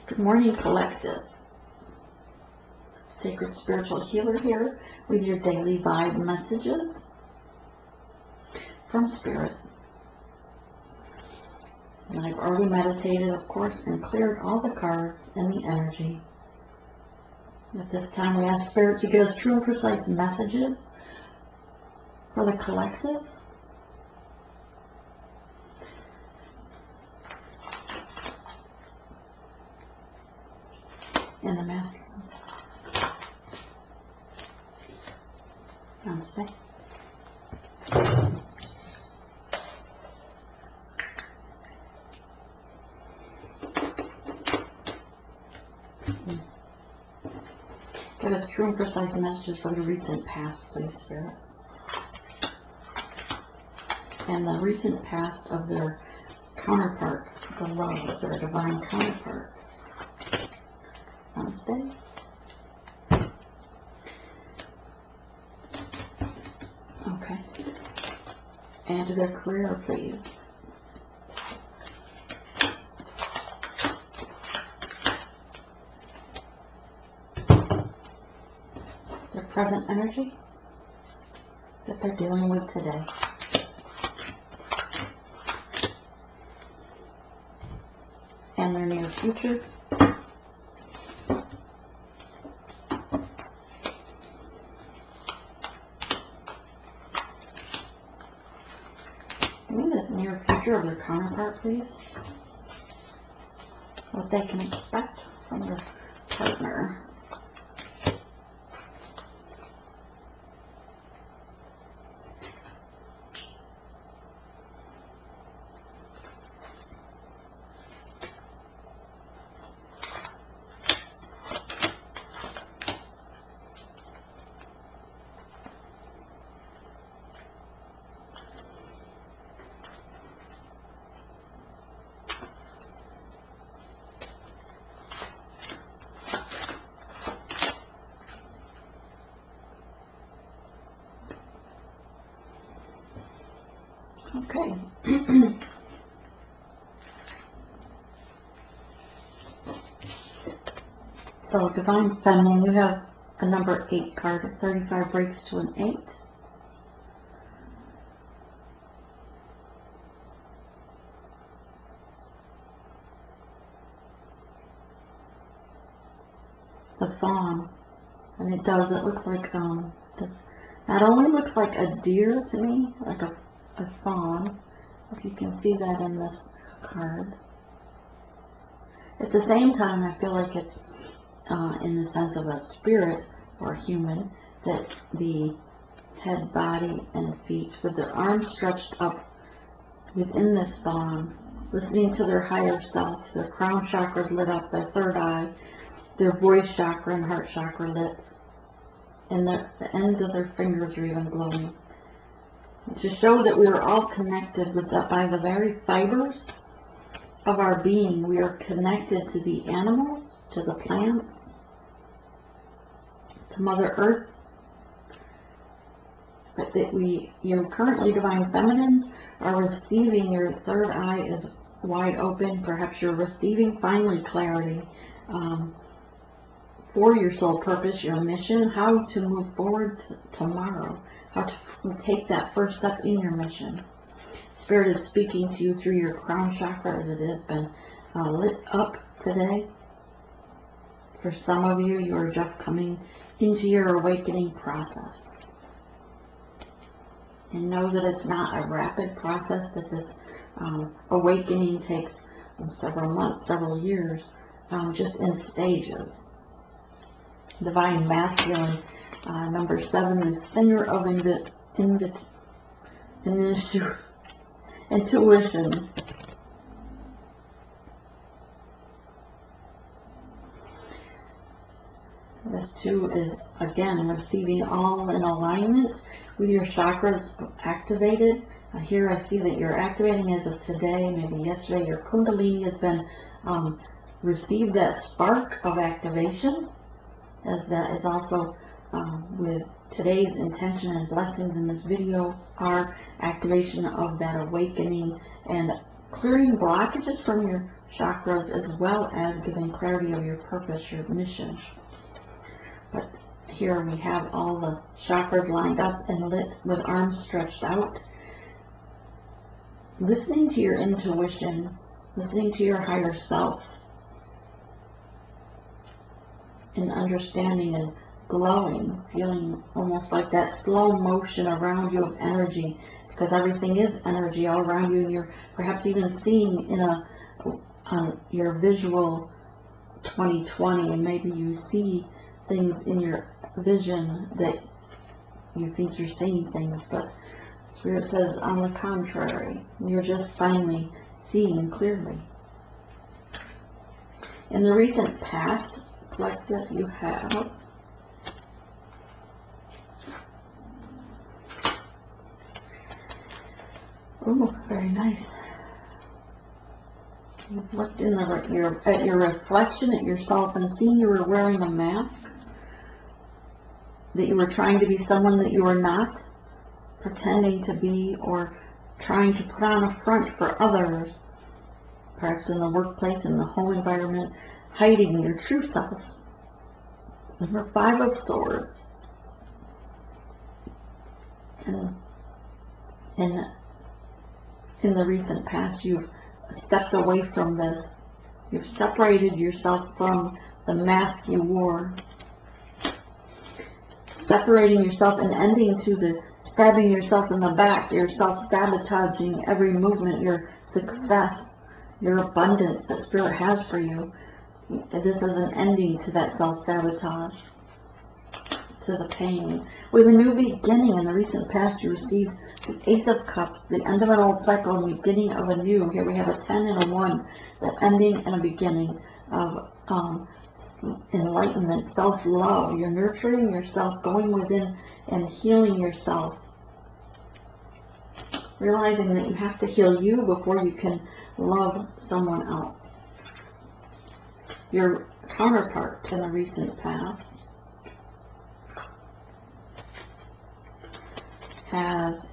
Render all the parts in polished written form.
Good morning, collective. Sacred Spiritual Healer here with your daily vibe messages from Spirit. And I've already meditated, of course, and cleared all the cards and the energy. At this time, we ask Spirit to give us true and precise messages for the collective. And the masculine. Namaste. Give us true and precise messages for the recent past, please, Spirit. And the recent past of their counterpart, the love of their divine counterpart. Namaste. Okay. And their career, please. Their present energy that they're dealing with today. And their near future. The near future of their counterpart, please. What they can expect from their partner. Okay. So, Divine Feminine, you have a number 8 card. 35 breaks to an 8. The fawn. And it looks like, this not only looks like a deer to me, like a fawn, if you can see that in this card. At the same time, I feel like it's in the sense of a spirit or a human, that the head, body, and feet with their arms stretched up within this fawn, listening to their higher self, their crown chakras lit up, their third eye, their voice chakra and heart chakra lit, and the ends of their fingers are even glowing. To show that we are all connected with that by the very fibers of our being. We are connected to the animals, to the plants, to Mother Earth. But that you currently, Divine Feminines, are receiving, your third eye is wide open. Perhaps you're receiving finally clarity for your soul purpose, your mission, how to move forward tomorrow, how to take that first step in your mission. Spirit is speaking to you through your crown chakra as it has been lit up today. For some of you, you are just coming into your awakening process. And know that it's not a rapid process, that this awakening takes several months, several years, just in stages. Divine Masculine, number 7, the singer of intuition. This too is, again, receiving all in alignment with your chakras activated. Here I see that you're activating as of today, maybe yesterday. Your Kundalini has been received that spark of activation, as that is also with today's intention and blessings in this video are activation of that awakening and clearing blockages from your chakras, as well as giving clarity of your purpose, your mission. But here we have all the chakras lined up and lit with arms stretched out. Listening to your intuition, listening to your higher self, and understanding and glowing, feeling almost like that slow motion around you of energy, because everything is energy all around you, and you're perhaps even seeing in your visual 2020, and maybe you see things in your vision that you think you're seeing things, but Spirit says on the contrary, you're just finally seeing clearly. In the recent past, collective, you have very nice. You've looked in at your reflection at yourself and seen you were wearing a mask, that you were trying to be someone that you were not, pretending to be, or trying to put on a front for others, perhaps in the workplace, in the home environment, hiding your true self. Number 5 of Swords. And in the recent past, you've stepped away from this. You've separated yourself from the mask you wore. Separating yourself and ending to the stabbing yourself in the back, your self-sabotaging every movement, your success, your abundance that Spirit has for you. This is an ending to that self-sabotage, to the pain. With a new beginning, in the recent past, you received the Ace of Cups, the end of an old cycle and beginning of a new. Here we have a 10 and a 1, the ending and a beginning of enlightenment, self-love. You're nurturing yourself, going within and healing yourself. Realizing that you have to heal you before you can love someone else. Your counterpart in the recent past has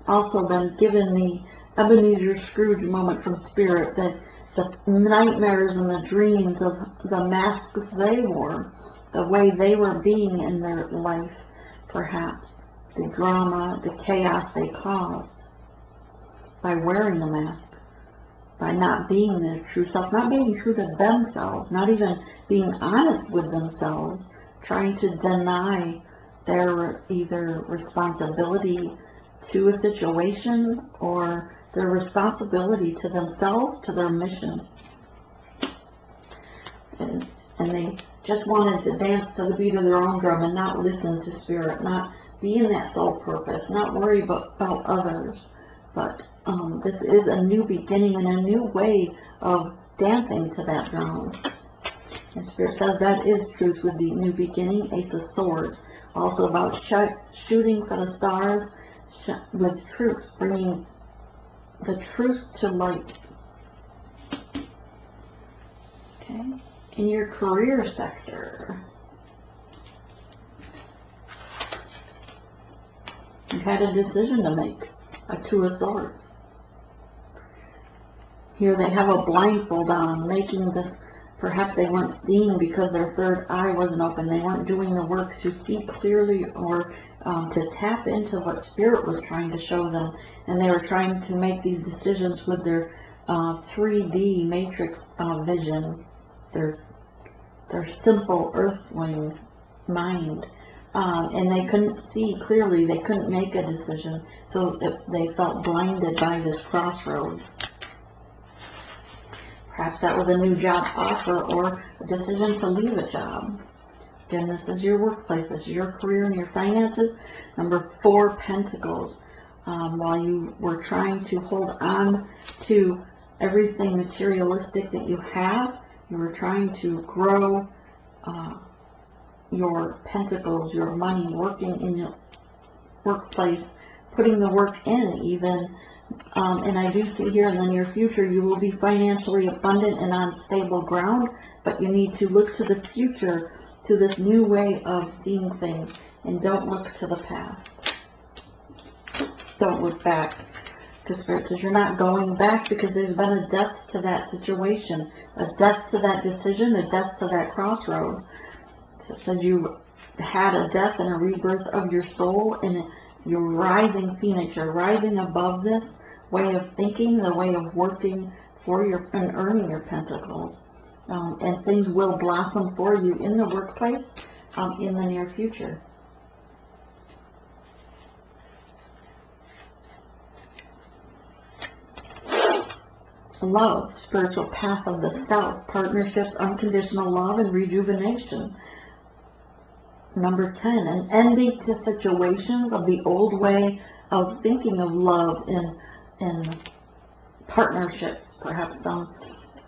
also been given the Ebenezer Scrooge moment from Spirit, that the nightmares and the dreams of the masks they wore, the way they were being in their life, perhaps the drama, the chaos they caused by wearing the mask, by not being their true self, not being true to themselves, not even being honest with themselves, trying to deny their either responsibility to a situation or their responsibility to themselves, to their mission. And they just wanted to dance to the beat of their own drum and not listen to Spirit, not be in that soul purpose, not worry about others. But this is a new beginning and a new way of dancing to that drum. And Spirit says that is truth with the new beginning, Ace of Swords. Also about shooting for the stars with truth, bringing the truth to light. Okay. In your career sector, you had a decision to make, a 2 of Swords. Here they have a blindfold on, making this, perhaps they weren't seeing because their third eye wasn't open. They weren't doing the work to see clearly or to tap into what Spirit was trying to show them. And they were trying to make these decisions with their 3D matrix vision, their simple earthling mind. And they couldn't see clearly. They couldn't make a decision. So they felt blinded by this crossroads. Perhaps that was a new job offer or a decision to leave a job. Again, this is your workplace, this is your career and your finances. Number 4, Pentacles. While you were trying to hold on to everything materialistic that you have, you were trying to grow your pentacles, your money, working in your workplace, putting the work in even. And I do see here in the near future you will be financially abundant and on stable ground, but you need to look to the future, to this new way of seeing things, and don't look to the past. Don't look back. Because Spirit says you're not going back, because there's been a death to that situation, a death to that decision, a death to that crossroads. So it says you had a death and a rebirth of your soul, and you're rising phoenix. You're rising above this way of thinking, the way of working for your and earning your pentacles. And things will blossom for you in the workplace in the near future. Love, spiritual path of the self, partnerships, unconditional love, and rejuvenation. Number 10, an ending to situations of the old way of thinking of love in partnerships. Perhaps some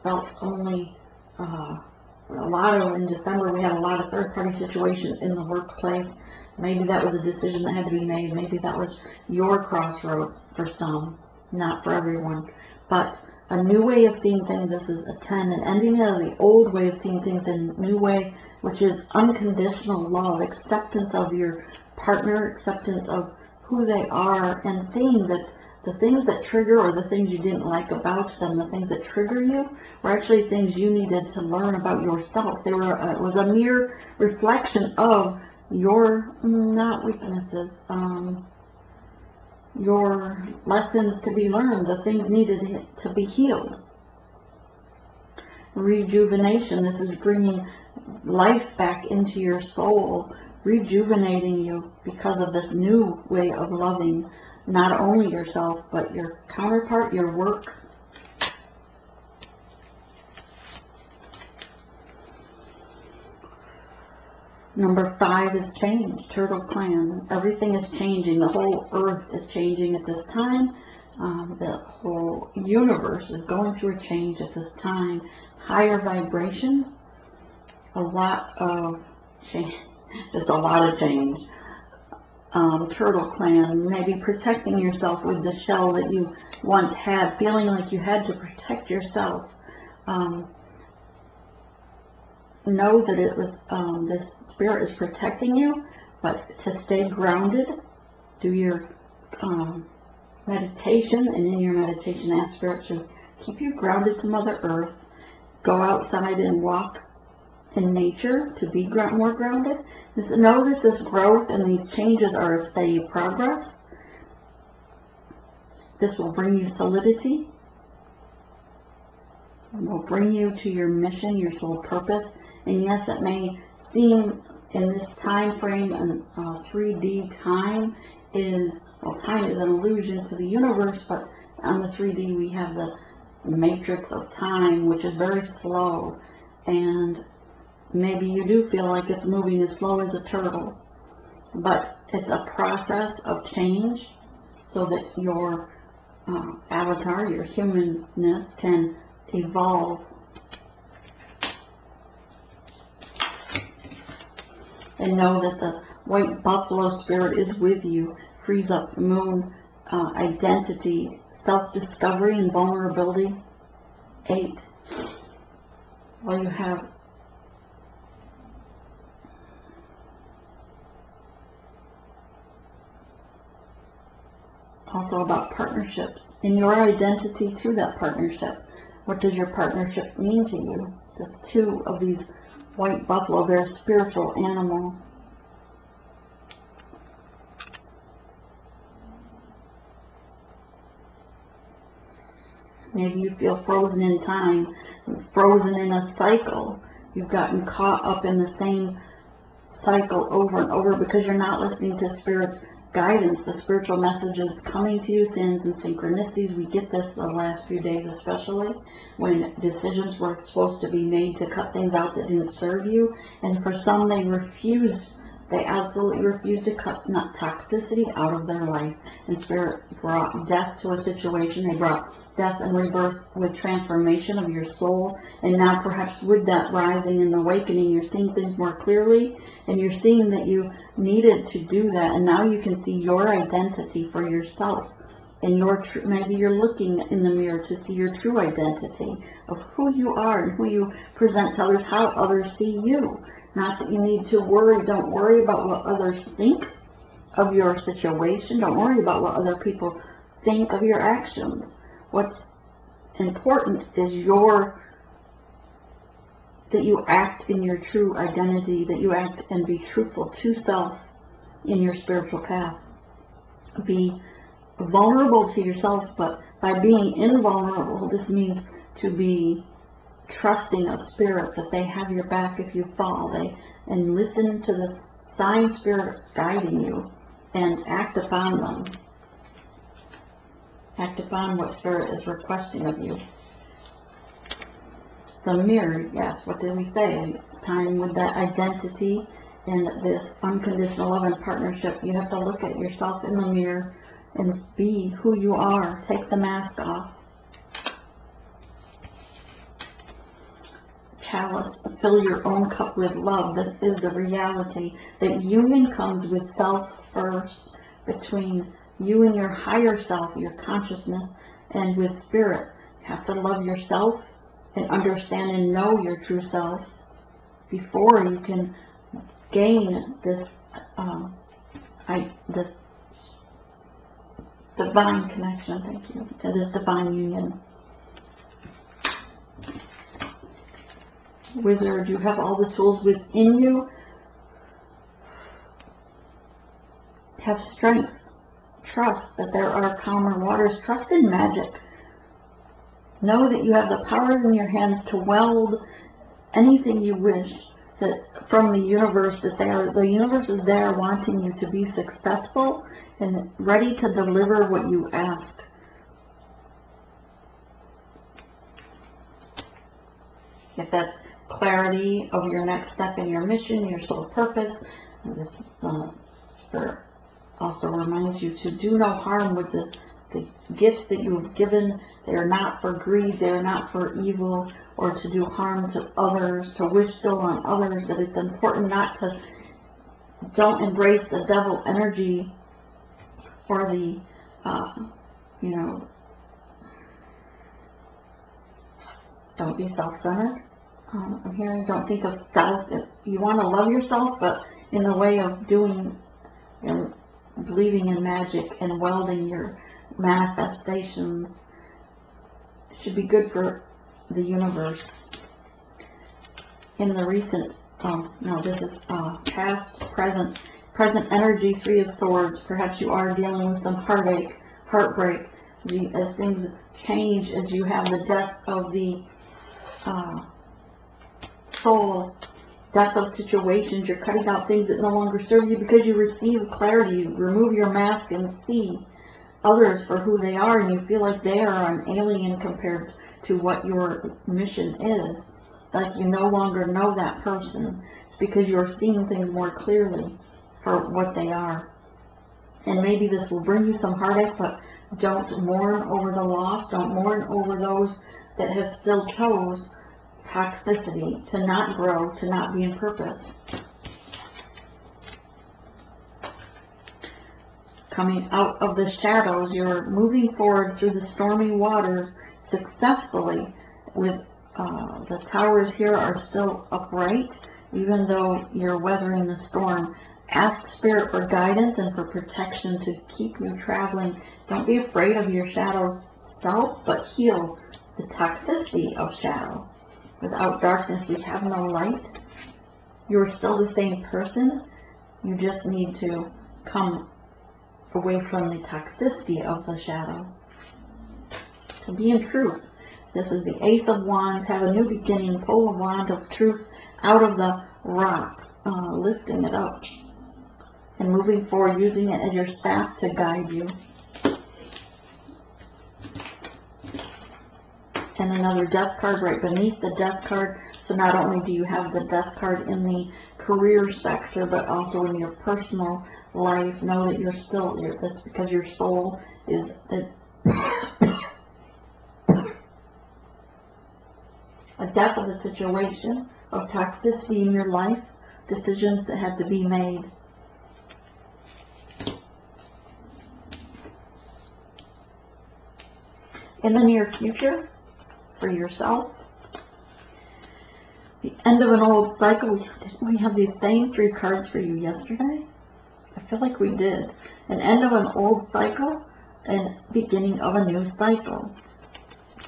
felt only in December we had a lot of third-party situations in the workplace. Maybe that was a decision that had to be made. Maybe that was your crossroads for some, not for everyone. But a new way of seeing things, this is a 10, an ending of the old way of seeing things in a new way, which is unconditional love, acceptance of your partner, acceptance of who they are, and seeing that the things that trigger, or the things you didn't like about them, the things that trigger you, were actually things you needed to learn about yourself. They were, it was a mere reflection of your, not weaknesses, your lessons to be learned, the things needed to be healed. Rejuvenation, this is bringing life back into your soul, rejuvenating you because of this new way of loving not only yourself, but your counterpart, your work. Number 5 is change, Turtle Clan. Everything is changing. The whole earth is changing at this time. The whole universe is going through a change at this time. Higher vibration, a lot of change, just a lot of change. Turtle Clan, maybe protecting yourself with the shell that you once had, feeling like you had to protect yourself. Know that it was this spirit is protecting you, but to stay grounded, do your meditation, and in your meditation ask Spirit to keep you grounded to Mother Earth. Go outside and walk in nature to be more grounded. Just know that this growth and these changes are a steady progress. This will bring you solidity. It will bring you to your mission, your soul purpose. And yes, it may seem in this time frame, and 3D time is, well, time is an illusion to the universe, but on the 3D we have the matrix of time, which is very slow. And maybe you do feel like it's moving as slow as a turtle, but it's a process of change so that your avatar, your humanness, can evolve. And know that the white buffalo spirit is with you. Frees up moon identity, self-discovery, and vulnerability. 8. Well, you have also about partnerships and your identity to that partnership. What does your partnership mean to you? Just 2 of these white buffalo, very spiritual animal. Maybe you feel frozen in time, frozen in a cycle. You've gotten caught up in the same cycle over and over because you're not listening to Spirit's guidance, the spiritual messages coming to you, sins and synchronicities. We get this the last few days, especially when decisions were supposed to be made to cut things out that didn't serve you. And for some, they refused. They absolutely refused to cut toxicity out of their life. And Spirit brought death to a situation. They brought death and rebirth with transformation of your soul. And now perhaps with that rising and awakening, you're seeing things more clearly. And you're seeing that you needed to do that. And now you can see your identity for yourself. And maybe you're looking in the mirror to see your true identity of who you are and who you present to others, how others see you. Not that you need to worry. Don't worry about what others think of your situation. Don't worry about what other people think of your actions. What's important is that you act in your true identity, that you act and be truthful to self in your spiritual path. Be vulnerable to yourself, but by being invulnerable, this means to be trusting of spirit, that they have your back if you fall, and listen to the sign spirits guiding you and act upon them. Act upon what spirit is requesting of you. The mirror, yes, what did we say? It's time with that identity and this unconditional love and partnership. You have to look at yourself in the mirror and be who you are. Take the mask off. Chalice, fill your own cup with love. This is the reality, that union comes with self first, between you and your higher self, your consciousness, and with spirit. You have to love yourself and understand and know your true self before you can gain this this divine connection. Thank you. This divine union. Wizard, you have all the tools within you. Have strength. Trust that there are calmer waters. Trust in magic. Know that you have the powers in your hands to weld anything you wish from the universe, that the universe is there wanting you to be successful and ready to deliver what you ask. If that's clarity of your next step in your mission, your soul purpose, and this spirit also reminds you to do no harm with the gifts that you have given. They are not for greed, they are not for evil or to do harm to others, to wish ill on others, that it's important not to, don't embrace the devil energy or the, don't be self-centered. I'm hearing, don't think of self. You want to love yourself, but in the way of doing, believing in magic and welding your manifestations. It should be good for the universe. In the recent, this is past, present energy, Three of Swords. Perhaps you are dealing with some heartache, heartbreak, as things change, as you have the death of the soul, death of situations. You're cutting out things that no longer serve you because you receive clarity. You remove your mask and see others for who they are, and you feel like they are an alien compared to what your mission is. Like you no longer know that person. It's because you're seeing things more clearly for what they are. And maybe this will bring you some heartache, but don't mourn over the loss. Don't mourn over those that have still chose toxicity, to not grow, to not be in purpose. Coming out of the shadows, you're moving forward through the stormy waters successfully. With the towers here are still upright, even though you're weathering the storm. Ask Spirit for guidance and for protection to keep you traveling. Don't be afraid of your shadow self, but heal the toxicity of shadow. Without darkness, we have no light. You're still the same person. You just need to come away from the toxicity of the shadow. To be in truth. This is the Ace of Wands. Have a new beginning. Pull a wand of truth out of the rocks. Lifting it up. And moving forward, using it as your staff to guide you. And another death card right beneath the death card. So not only do you have the death card in the career sector, but also in your personal life. Know that you're still, that's because your soul is a death of a situation, of toxicity in your life, decisions that had to be made. In the near future, for yourself, the end of an old cycle. Didn't we have these same three cards for you yesterday? I feel like we did. An end of an old cycle, and beginning of a new cycle.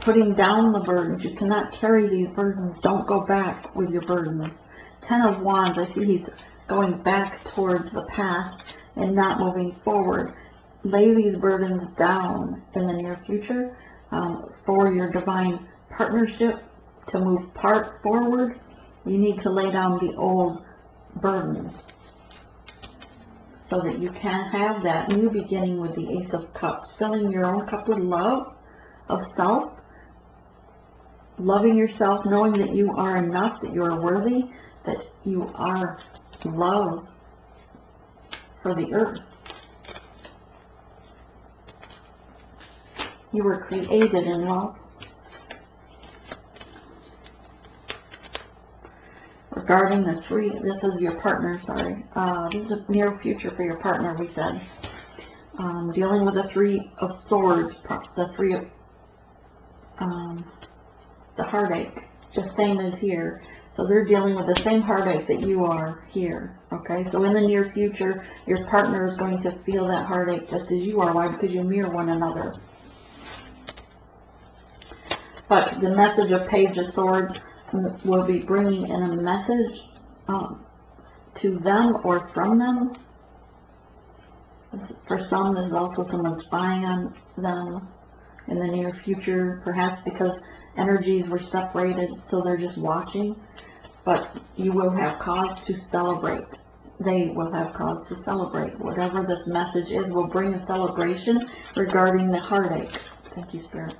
Putting down the burdens. You cannot carry these burdens. Don't go back with your burdens. 10 of Wands, I see he's going back towards the past and not moving forward. Lay these burdens down in the near future for your divine partnership to move forward. You need to lay down the old burdens so that you can have that new beginning with the Ace of Cups, filling your own cup with love of self, loving yourself, knowing that you are enough, that you are worthy, that you are love for the earth. You were created in love. Regarding the 3, this is your partner, sorry. This is a near future for your partner, we said. Dealing with the 3 of Swords, the 3 of, the heartache, just same as here. So they're dealing with the same heartache that you are here, okay? So in the near future, your partner is going to feel that heartache just as you are. Why? Because you mirror one another. But the message of Page of Swords will be bringing in a message to them or from them. For some, there's also someone spying on them in the near future, perhaps because energies were separated, so they're just watching. But you will have cause to celebrate. They will have cause to celebrate. Whatever this message is will bring a celebration regarding the heartache. Thank you, Spirit.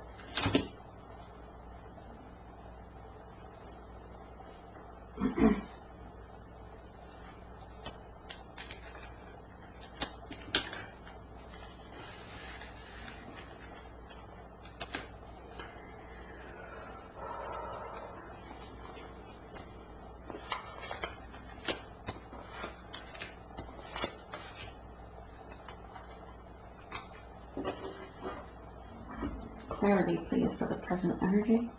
Clarity, please, for the present energy.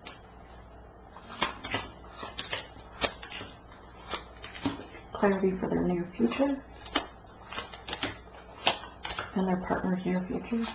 Clarity for their near future and their partner's near future.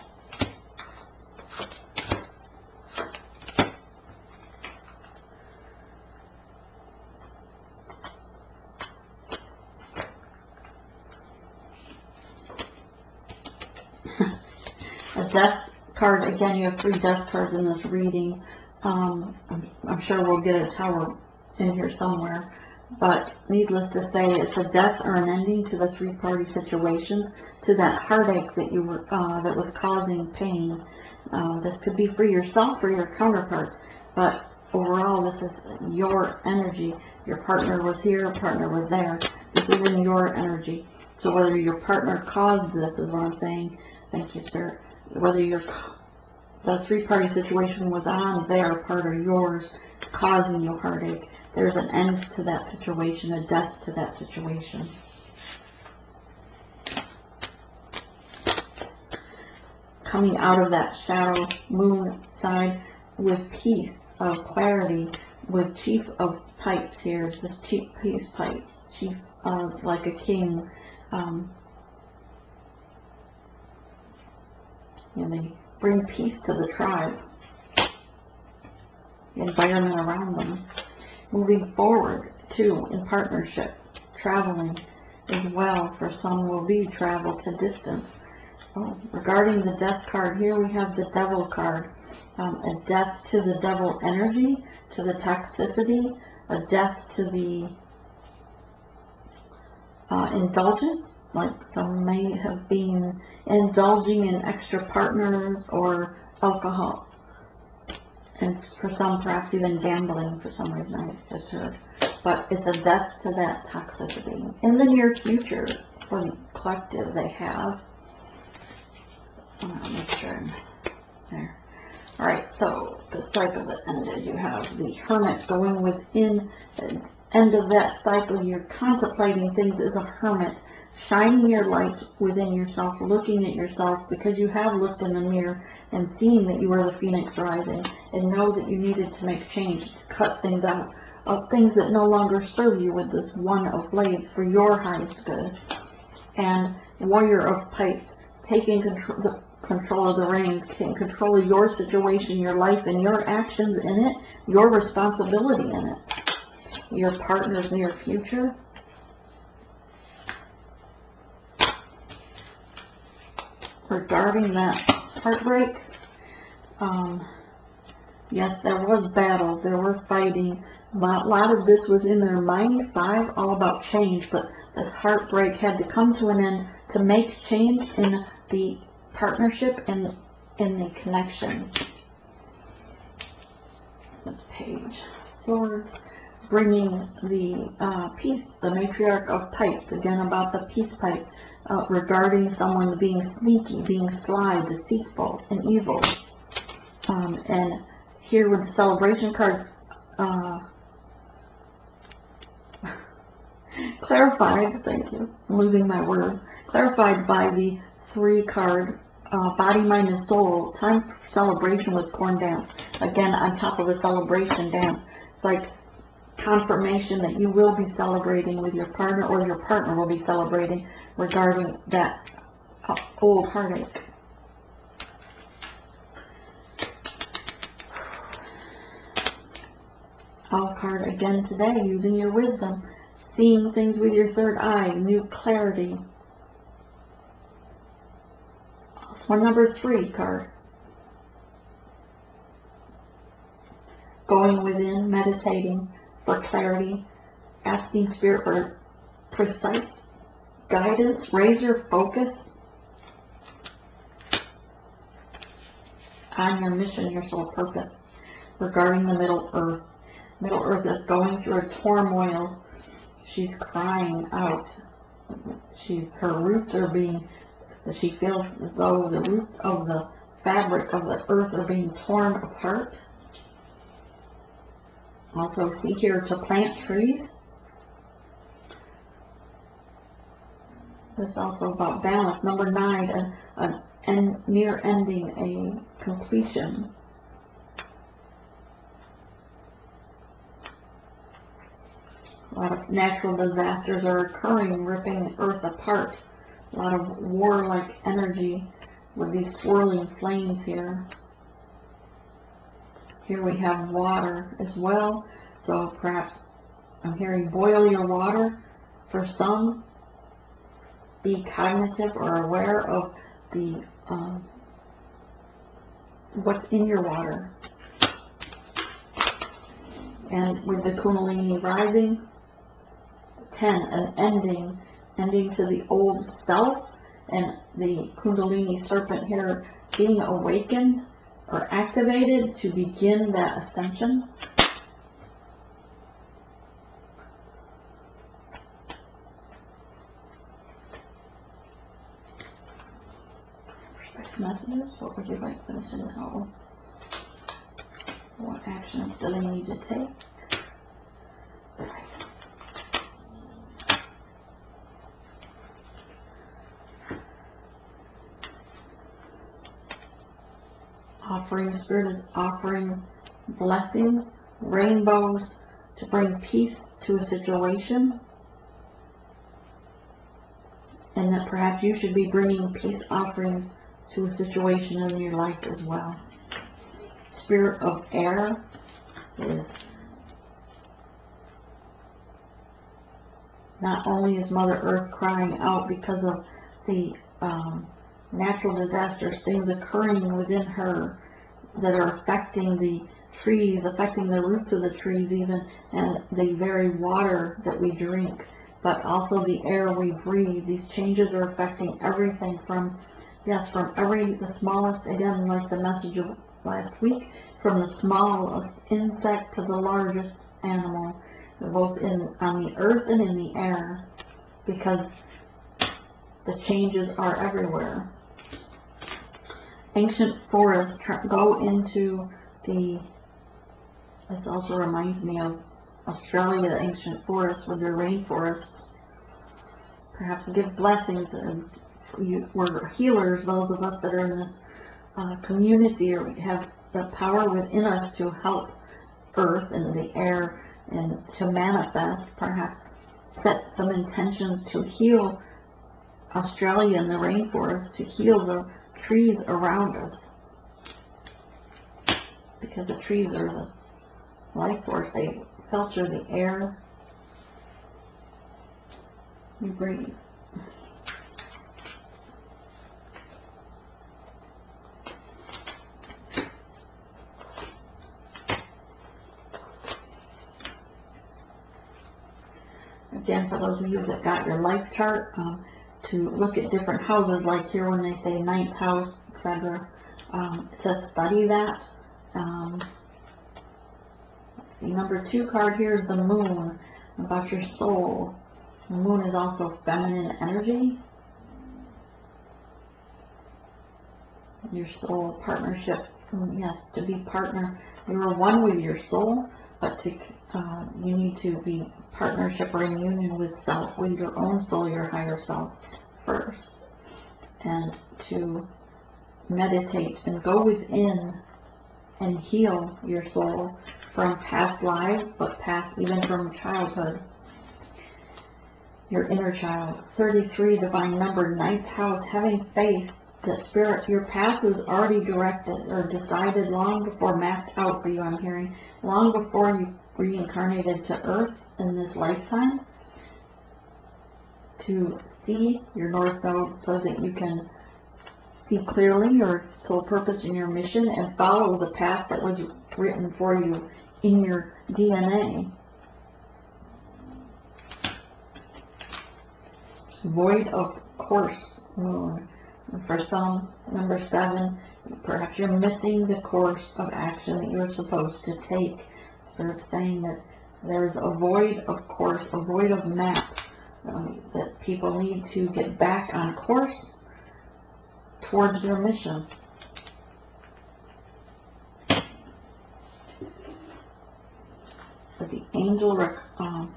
A death card, again, you have 3 death cards in this reading. I'm sure we'll get a tower in here somewhere. But needless to say, it's a death or an ending to the 3-party situations, to that heartache that you were that was causing pain. This could be for yourself or your counterpart, but overall, this is your energy. Your partner was here, your partner was there. This is in your energy. So whether your partner caused this is what I'm saying. Thank you, Spirit. Whether the 3-party situation was on their part or yours, causing you heartache, there's an end to that situation, a death to that situation. Coming out of that shadow moon side with peace of clarity, with Chief of Pipes here, this Chief Peace Pipes, Chief is like a king, and they bring peace to the tribe, the environment around them. Moving forward, too, in partnership, traveling as well. For some will be travel to distance. Regarding the death card here, we have the Devil card. A death to the devil energy, to the toxicity, a death to the indulgence. Like some may have been indulging in extra partners or alcohol. And for some, perhaps even gambling for some reason, I just heard. But it's a death to that toxicity. In the near future, for the collective, they have. I'll make sure I'm there. Alright, so the cycle that ended, you have the Hermit going within the end of that cycle. You're contemplating things as a hermit, shining your light within yourself, looking at yourself, because you have looked in the mirror and seen that you are the phoenix rising, and know that you needed to make change, to cut things out of things that no longer serve you with this One of Blades for your highest good. And Warrior of Pipes, taking control, control of the reins, can control your situation, your life, and your actions in it, your responsibility in it, your partner's near future. Regarding that heartbreak, yes, there was battles, there were fighting. A lot of this was in their mind, 5, all about change, but this heartbreak had to come to an end to make change in the partnership and in the connection. This page, Swords, bringing the peace, the matriarch of pipes, again about the peace pipe, regarding someone being sneaky, being sly, deceitful, and evil. And here with the celebration cards, clarified, thank you, I'm losing my words, clarified by the 3 card, body, mind, and soul, time for celebration with corn dance. Again, on top of a celebration dance. It's like confirmation that you will be celebrating with your partner, or your partner will be celebrating regarding that old heartache. Owl card again today, using your wisdom, seeing things with your third eye, new clarity. Also number 3 card. Going within, meditating for clarity, asking Spirit for precise guidance, raise your focus on your mission, your soul purpose. Regarding the Middle Earth. Middle Earth is going through a turmoil. She's crying out. Her roots are being, she feels as though the roots of the fabric of the earth are being torn apart. Also see here to plant trees. This is also about balance. Number 9, an near ending, a completion. A lot of natural disasters are occurring, ripping the earth apart. A lot of warlike energy with these swirling flames here. Here we have water as well. So perhaps I'm hearing boil your water. For some, be cognitive or aware of the what's in your water. And with the Kundalini rising, 10, an ending to the old self, and the Kundalini serpent here being awakened or activated to begin that ascension. Precise messages, what would you like them to know? What actions do they need to take? Offering, Spirit is offering blessings, rainbows, to bring peace to a situation. And that perhaps you should be bringing peace offerings to a situation in your life as well. Spirit of air is not only is Mother Earth crying out because of the natural disasters, things occurring within her that are affecting the trees, affecting the roots of the trees even, and the very water that we drink, but also the air we breathe. These changes are affecting everything from, yes, from the smallest, again, like the message of last week, from the smallest insect to the largest animal, both on the earth and in the air, because the changes are everywhere. Ancient forests go into the, this also reminds me of Australia, the ancient forests with their rainforests. Perhaps give blessings, and we're healers, those of us that are in this community, or have the power within us to help earth and the air and to manifest, perhaps set some intentions to heal Australia and the rainforest, to heal trees around us, because the trees are the life force. They filter the air you breathe. Again, for those of you that got your life chart, to look at different houses, like here when they say ninth house, etc., it says study that. Let's see, number 2 card here is the moon, about your soul. The moon is also feminine energy. Your soul partnership, yes, to be partner. You are one with your soul, but to you need to be partnership or in union with self, with your own soul, your higher self first, and to meditate and go within and heal your soul from past lives, but past even from childhood. Your inner child. 33, divine number, 9th house, having faith that spirit, your path was already directed or decided long before, mapped out for you, I'm hearing, long before you reincarnated to earth in this lifetime, to see your north node so that you can see clearly your soul purpose and your mission and follow the path that was written for you in your DNA. Void of course, moon. And for some, number 7, perhaps you're missing the course of action that you're supposed to take. Spirit's saying that there's a void of course, a void of map, that people need to get back on course towards their mission. For the angel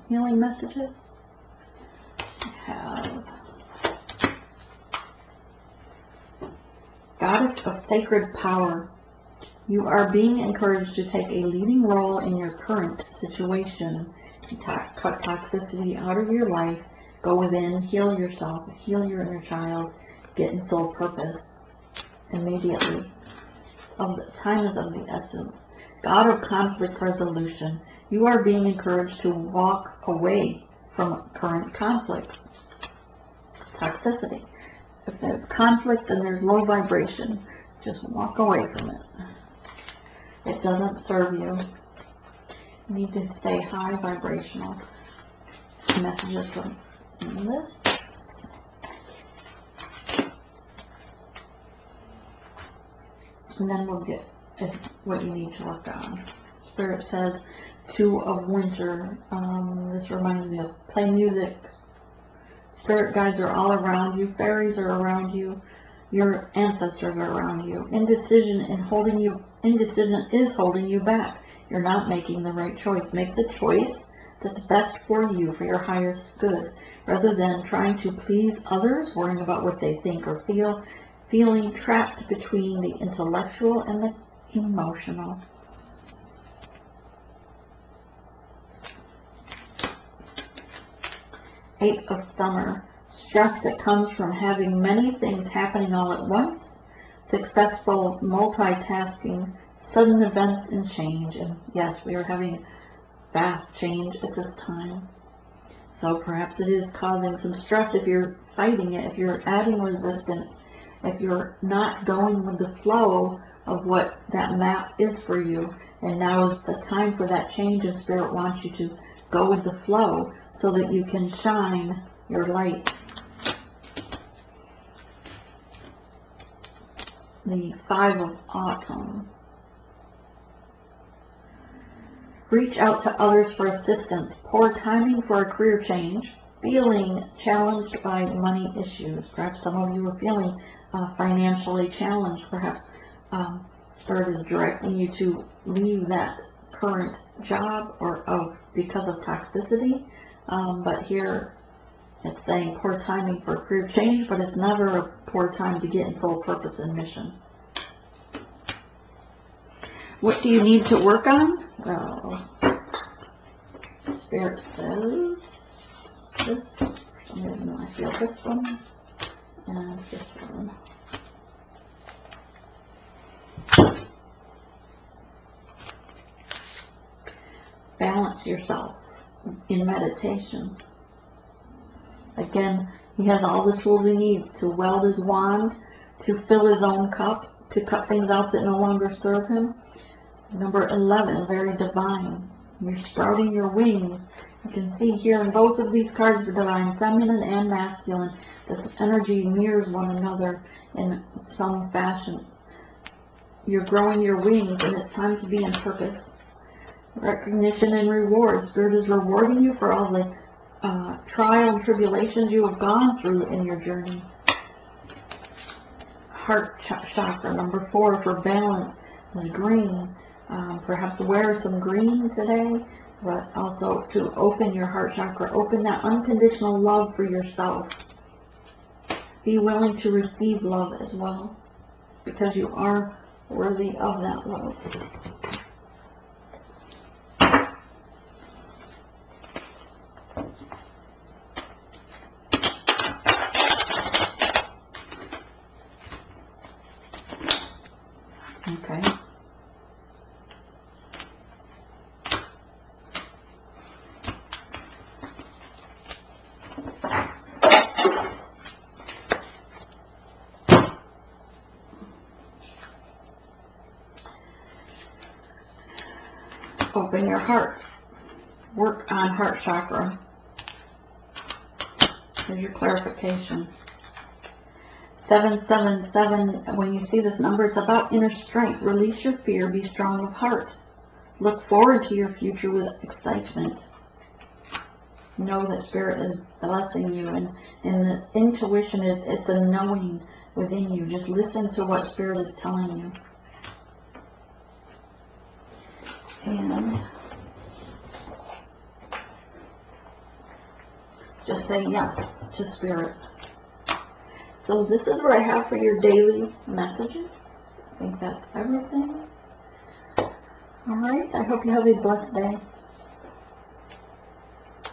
healing messages, have Goddess of Sacred Power. You are being encouraged to take a leading role in your current situation. Cut toxicity out of your life. Go within, heal yourself, heal your inner child, get in soul purpose immediately. Time is of the essence. God of conflict resolution. You are being encouraged to walk away from current conflicts. Toxicity. If there's conflict and there's low vibration, just walk away from it. It doesn't serve you. You need to stay high vibrational. Messages from this. And then we'll get what you need to work on. Spirit says 2 of winter. This reminds me of play music. Spirit guides are all around you. Fairies are around you. Your ancestors are around you. Indecision is holding you back. You're not making the right choice. Make the choice that's best for you, for your highest good, rather than trying to please others, worrying about what they think or feel, feeling trapped between the intellectual and the emotional. Eight of summer. Stress that comes from having many things happening all at once, successful multitasking, sudden events and change. And yes, we are having fast change at this time. So perhaps it is causing some stress if you're fighting it, if you're adding resistance, if you're not going with the flow of what that map is for you. And now is the time for that change, and Spirit wants you to go with the flow so that you can shine your light. The 5 of autumn. Reach out to others for assistance. Poor timing for a career change. Feeling challenged by money issues. Perhaps some of you are feeling financially challenged. Perhaps Spirit is directing you to leave that current job because of toxicity. But here it's saying poor timing for a career change, but it's never a poor time to get in soul purpose and mission. What do you need to work on? Well, Spirit says this. For some reason I feel this one and this one. balance yourself in meditation. Again, he has all the tools he needs to weld his wand, to fill his own cup, to cut things out that no longer serve him. Number 11, very divine. You're sprouting your wings. You can see here in both of these cards, the divine feminine and masculine. This energy mirrors one another in some fashion. You're growing your wings, and it's time to be in purpose. Recognition and reward. Spirit is rewarding you for all the trial and tribulations you have gone through in your journey. Heart chakra, number 4, for balance, is green. Perhaps wear some green today, but also to open your heart chakra, open that unconditional love for yourself. Be willing to receive love as well, because you are worthy of that love. Okay. Open your heart. Work on heart chakra. Here's your clarification. 777, when you see this number, it's about inner strength. Release your fear. Be strong of heart. Look forward to your future with excitement. Know that Spirit is blessing you, and the intuition is, it's a knowing within you. Just listen to what Spirit is telling you. And just say yes to Spirit. So this is what I have for your daily messages. I think that's everything. All right. I hope you have a blessed day.